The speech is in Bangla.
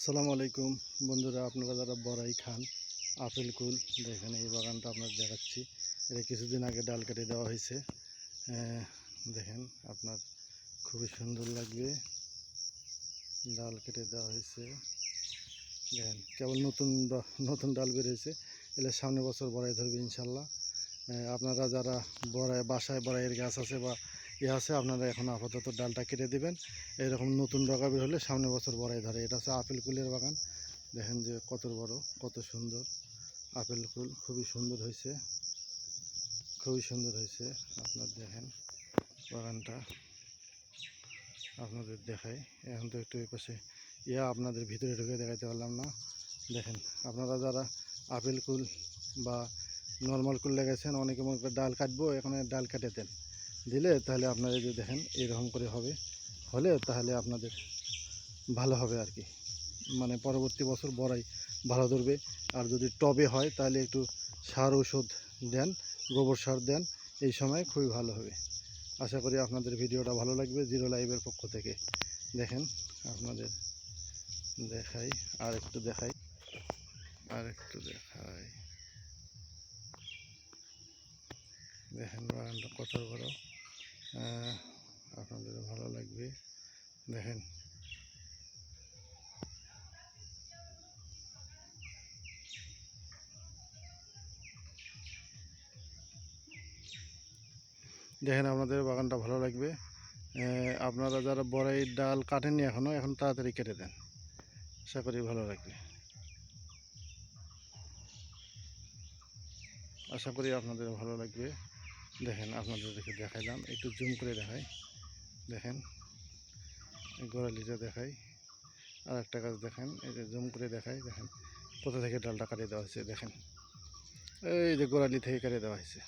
আসসালামু আলাইকুম বন্ধুরা, আপনারা যারা বড়াই খান, আপেল কুল দেখেন এই বাগানটা আপনার দেখাচ্ছি। এটা কিছুদিন আগে ডাল কেটে দেওয়া হয়েছে। দেখেন আপনার খুবই সুন্দর লাগবে, ডাল কেটে দেওয়া হয়েছে। দেখেন কেবল নতুন ডাল বের হয়েছে, এলে সামনে বছর বড়াই ধরবে ইনশাল্লাহ। আপনারা যারা বাসায় বড়াইয়ের গাছ আছে বা আছে, আপনারা এখন আপাতত ডালটা কেটে দেবেন। এরকম নতুন ডগা বের হলে সামনে বছর বড়াই ধরে। এটা হচ্ছে আপেল কুলের বাগান। দেখেন যে কত বড়, কত সুন্দর আপেল কুল, খুবই সুন্দর হয়েছে, খুবই সুন্দর হয়েছে। আপনার দেখেন বাগানটা আপনাদের দেখাই। এখন তো একটু এই পাশে আপনাদের ভিতরে ঢুকে দেখাইতে পারলাম না। দেখেন আপনারা যারা আপেল কুল বা নর্মাল কুল লাগাইছেন, অনেকে মনে করে ডাল কাটবো, এখানে ডাল কেটে দেন, দিলে তাহলে আপনারা যে দেখেন এরকম করে হলে তাহলে আপনাদের ভালো হবে আর কি। মানে পরবর্তী বছর বড়াই ভালো ধরবে। আর যদি টবে হয় তাহলে একটু সার ঔষধ দেন, গোবর সার দেন, এই সময় খুবই ভালো হবে। আশা করি আপনাদের ভিডিওটা ভালো লাগবে। জিরো লাইভের পক্ষ থেকে দেখেন আপনাদের দেখাই, আর একটু দেখাই। দেখেন বাগানটা কত বড়, আপনাদের ভালো লাগবে। দেখেন দেখেন আপনাদের বাগানটা ভালো লাগবে। আপনারা যারা বড়াইয়ের ডাল কাটেননি এখন তাড়াতাড়ি কেটে দেন, আশা করি ভালো লাগবে। আশা করি আপনাদের ভালো লাগবে। দেখেন আপনাদেরকে দেখাইলাম, একটু জুম করে দেখাই। দেখেন গোড়ালিটা দেখাই, আর একটা গাছ দেখেন, এই যে জুম করে দেখাই। দেখেন কোথা থেকে ডালটা কাটিয়ে দেওয়া হয়েছে, দেখেন এই যে গোড়ালি থেকে কেটে দেওয়া হয়েছে।